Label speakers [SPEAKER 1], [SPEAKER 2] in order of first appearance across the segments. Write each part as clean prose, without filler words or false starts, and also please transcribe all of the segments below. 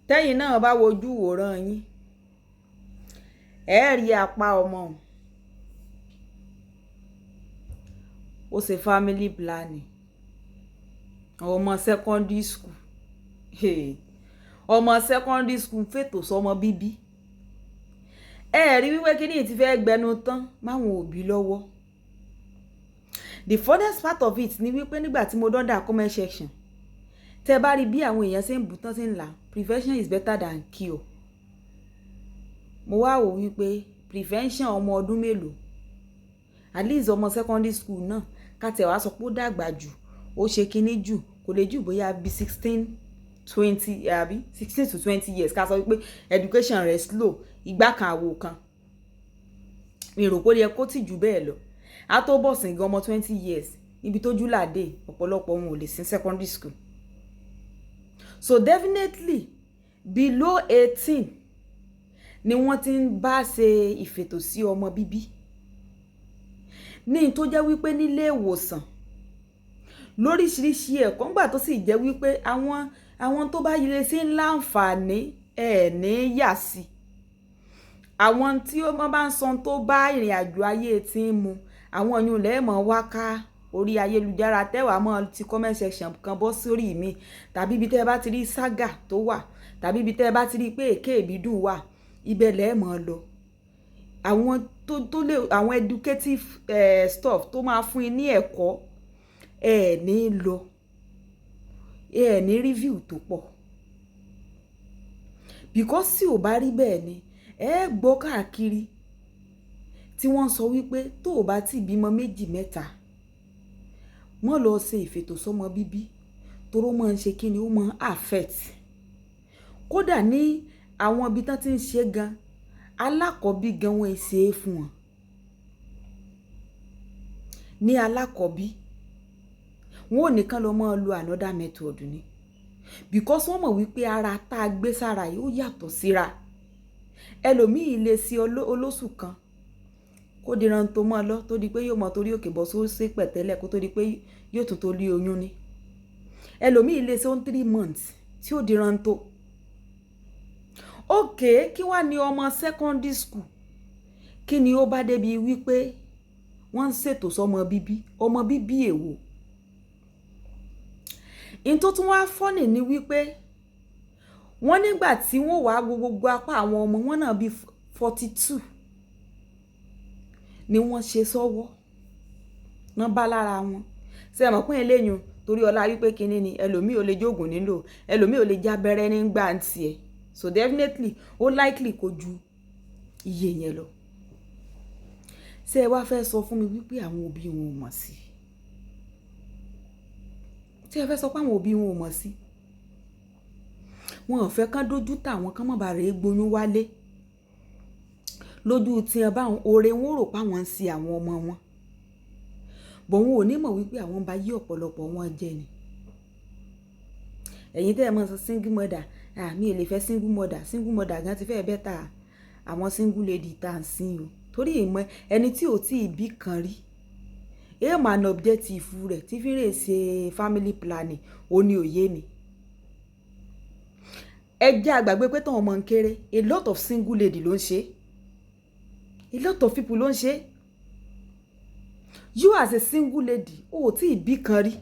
[SPEAKER 1] tẹ́yìn náà bá wojú wòran yín ẹ rí apá ọmọ ó ṣe family planning ọmọ secondary school ọmọ secondary school fètò sọmọ bíbí ẹ rí wípé kíní ti fẹ́ gbẹnu tán máwọn òbí lọ́wọ́. The funniest part of it ni wípé nígbà tí mo dọ́dà comment section tẹ́ bá rí bí àwọn èèyàn ṣe ń bù tán ṣe ń là prevention is better than cure. Mo wá wò wípé prevention ọmọ ọdún mélòó at least ọmọ secondary school náà ká tẹ̀ wá sọ pé ó dàgbà jù ó ṣe kinní jù kò lè jù bóyá bí 16 to 20 years ká sọ wípé education rẹ̀ slow ìgbà kan àwò kan mi rò pé ó yẹ kó tì jù bẹ́ẹ̀ lọ a tó bọ̀ sí gan ọmọ 20 years níbi tó jú làdé ọ̀pọ̀lọpọ̀ wọn ò lè sí secondary school. So definitely below 18 ni wọ́n ti ń bá ṣe ìfètò sí ọmọ bíbí ní tó jẹ́ wípé nílé ìwòsàn lóríṣiríṣi ẹ̀kọ́ ńgbà tó sì jẹ́ wípé àwọn tó bá yire sí láǹfààní ní yà sí àwọn tí wọ́n bá ń sọ tó bá ìrìn àjò ayé tí ń mu àwọn yòó lẹ́ẹ̀mọ́ wá ká orí ayélujára tẹ́wàá mọ́ ti comment section kan bọ́ sórí mi tàbí ibi tẹ́ ẹ bá ti rí saga tó wà tàbí ibi tẹ́ ẹ bá ti rí pé èké ìbídùn wà ibẹ̀ lẹ́ẹ̀mọ́ lọ àwọn tó lè àwọn educative stuff tó máa fún yín ní ẹ̀kọ́ ní lọ ní review tó pọ̀ because tí ò bá rí bẹ́ẹ̀ ni gbọ́ káàkiri tí wọ́n sọ wípé tó o bá ti bímọ méjì mẹ́ta wọ́n lọ ṣe ìfètò sọ́mọ bíbí toró máa ń ṣe kí ni ó máa ń affect kódà ní àwọn ibi tán ti ń ṣe gan alákọ̀ọ́bí gan wọ́n ṣe é fún wọn ní alákọ̀ọ́bí wọn ò nìkan lọ máa lo another method ni because wọ́n mọ̀ wípé ara tá a gbé sára yìí ó yàtọ̀ síra ẹlòmíì lè ṣe olóṣù kan kó diran tó mọ́ lọ tó di pé yóò mọ torí òkè bọ́ sórí pẹ̀tẹ́lẹ̀ kó tó di pé yóò tún tó lé oyún ni ẹlòmíì lè ṣe 3 months tí ó diran tó okay kí wá ní ọmọ secondary school kí ni ó bá débi wípé wọ́n ń ṣètò sọmọ bíbí èwo in tó tún wá fọ́nì ni wípé wọ́n nígbà tí wọ́n wá gbogbo apá àwọn ọmọ wọn náà bí 42 ni wọ́n ṣe sọ́wọ́ náà bá lára wọn ṣe mọ̀ pé eléyìn torí ọlá wípé kinní ni ẹlòmíì ò lè jóògùn nílò ẹlòmíì ò lè já bẹ́rẹ́ nígbà tiẹ̀ so definitely ó likely kó ju iye yẹn lọ ṣé ẹ wá fẹ́ sọ fún mi wípé àwọn òbí wọn ò mọ̀ sí ṣé ẹ fẹ́ sọ pé àwọn òbí wọn ò mọ̀ sí wọn ò fẹ́ kán dójú táwọn kán mọ̀ bá rèé gboyún wálé lójú tí ẹ bá oore wọn rò páwọn ń ṣe àwọn ọmọ wọn bọ̀ wọn ò ní mọ̀ wípé àwọn bá yí ọ̀pọ̀lọpọ̀ wọn jẹ ni ẹ̀yin tẹ́ ẹ mọ̀ sọ single mother mi ò lè fẹ́ single mother gan ti fẹ́ bẹ́tà àwọn single lady tá à ń sìn o torí ìmọ̀ ẹni tí ò tí ì bí kan rí máa na objective rẹ̀ tí fi rè ṣe family planning ó ní òye mi ẹ jẹ́ àgbàgbé pé táwọn ọmọ ń kéré a lot of single lady ló ń ṣe a lot of people ló ń ṣe you as a single lady ó tí ì bí kan rí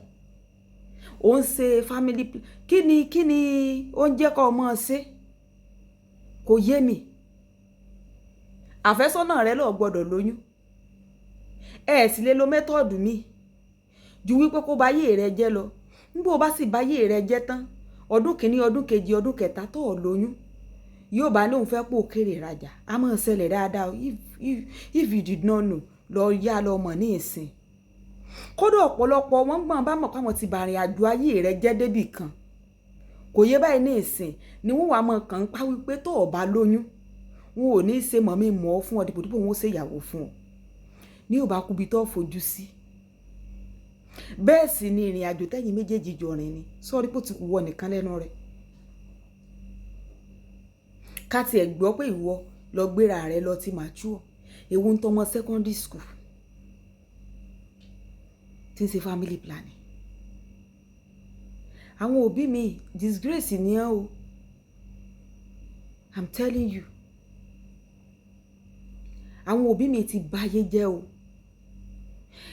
[SPEAKER 1] ó ń ṣe family kí ni ó ń jẹ́ kó ọmọ ṣe kò yé mi àfẹ́sọ́nà rẹ ló gbọ́dọ̀ lóyún sì lè lo mẹ́tọ́ọ̀dù mi ju wípé kó bá yé rẹ jẹ́ lọ nígbà ó bá sì bá yé rẹ jẹ́ tán ọdún kìíní ọdún kejì ọdún kẹta tó ọ̀ lóyún yóò bá lóun fẹ́ pò kéré rajà á máa ṣẹlẹ̀ dáadáa if you did not know lọ yá lọ mọ̀ ní ìsìn kódà ọ̀pọ̀lọpọ̀ wọn gbọ́n bá mọ̀ káwọn ti bàrìn àjò ayé rẹ jẹ́ débì kan kò yé báyìí ní ìsìn ni wọ́n wà mọ̀ kàn ń pa wípé tó ọ̀ bá lóyún wọn ò ní í ṣe mọ̀ mi mọ̀ ọ́ fún ọ dìbò wọn ó ṣe ìyàwó fún ọ ní ò bá kubi tó fojú sí bẹ́ẹ̀ sì ni ìrìn àjò tẹ́yìn méjèèjì jọ rìn ni sọ́ọ́rí pò ti wọ nìkan lẹ́nu rẹ̀ ká tiẹ̀ gbọ́ pé ìwọ lọ gbéra rẹ lọ ti mature ewu ń tọmọ secondary school tí ń ṣe family planning àwọn òbí mi disgrace ni ẹ́ o I'm telling you. Àwọn òbí mi ti báyé jẹ́ o.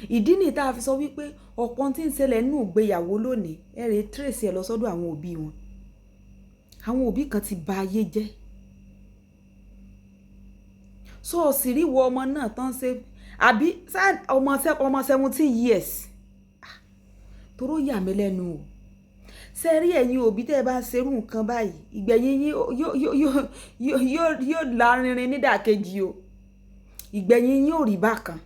[SPEAKER 1] Ìdí ni tá a fi sọ wípé ọ̀pọ̀ tí ń ṣẹlẹ̀ nínú ìgbéyàwó lónìí ẹ rè trace ẹ lọ sọ́dọ̀ àwọn òbí wọn. Àwọn òbí kan ti báyé jẹ́. So sì rí wo ọmọ náà tán ṣe àbí ọmọ 17 years. Toró yà mí lẹ́nu o. Ṣé rí ẹ̀yin òbí tẹ́ bá ṣerú nǹkan báyìí ìgbẹ̀yìn yín yóò lárinrin nídàkejì o. Ìgbẹ̀yìn yín ò rí bákan.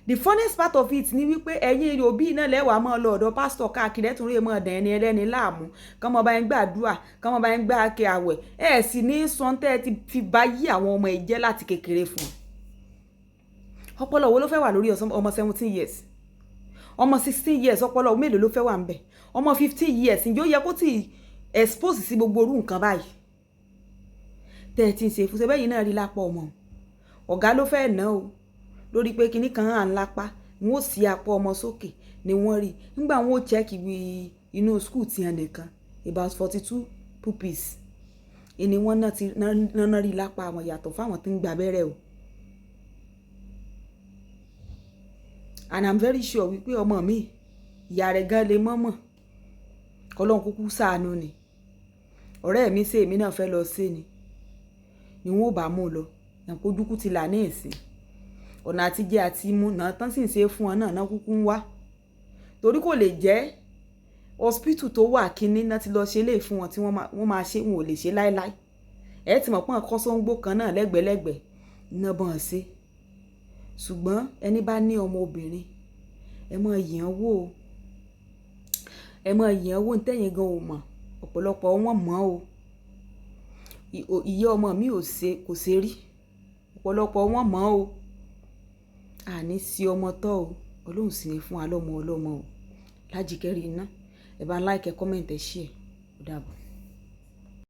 [SPEAKER 1] The funniest part of it ni wípé ẹ̀yin òbí náà lẹ́wàá máa lọ ọ̀dọ̀ pásítọ̀ káàkiri ẹ̀tún rí mọ́ ọ̀dàn ẹni ẹlẹ́ni láàmú kán mọ́ bá ń gbàdúrà kán mọ́ bá ń gbà ake àwẹ̀ ẹ̀ sì ní sọ́ńtẹ́ ti fi bá yí àwọn ọmọ ìjẹ́ láti kékeré fún un. Ọpọlọ wo ló fẹ́ wà lórí ọmọ 17 years? Ọmọ 16 years ọpọlọ mélòó ló fẹ́ wà ńbẹ̀? Ọmọ 15 years ǹjẹ́ ó yẹ kó ti expose sí gbogbo orú nǹkan báyìí? Tẹ́ ẹ ti ń ṣe fún ṣe bẹ́yìn náà rí lápá ọmọ. Ọ̀gá ló fẹ́ ná o. Lórí pé kinní kan hàn lápá wọn ó sì apá ọmọ sókè ni wọ́n rí nígbà wọn ó check inú school ti hàn nìkan about 42 pupils ni wọ́n náà rí lápá àwọn yàtọ̀ fáwọn tí ń gba abẹ́rẹ́ o. And I'm very sure wípé ọmọ mi ìyá rẹ̀ gan lè mọ́mọ́ kọ́lọ́n kúkú ṣàánú ni ọ̀rẹ́ mi ṣe èmi náà fẹ́ lọ sí ni wọ́n ò bá mú lọ nàkójúkú ti là ní ìsìn ọ̀nà àtijẹ́ àti imú náà tán sì ń ṣe fún wọn náà kúkú ń wá torí kò lè jẹ́ hospital tó wà kínní náà ti lọ ṣe lè fún wọn tí wọ́n máa ṣe wọn ò lè ṣe láéláé ẹ ti mọ̀ pọ́n kọ́sọ́ngbó kan náà lẹ́gbẹ̀lẹ́gbẹ̀ iná bọ́n ṣe ṣùgbọ́n ẹni bá ní ọmọ obìnrin ẹ mọ yàn wò ntẹ́yìn gan ò mọ̀ ọ̀pọ̀lọpọ̀ wọn mọ̀ o ìyá ọmọ mi kò ṣe rí ọ̀pọ̀lọpọ̀ wọn mọ̀ o àní sí ọmọ tọ́ o Ọlọ́run sì ní fún wa lọ́mọ o Lájíkẹ́rí iná ẹ bá like ẹ comment ẹ share ó dàbọ̀.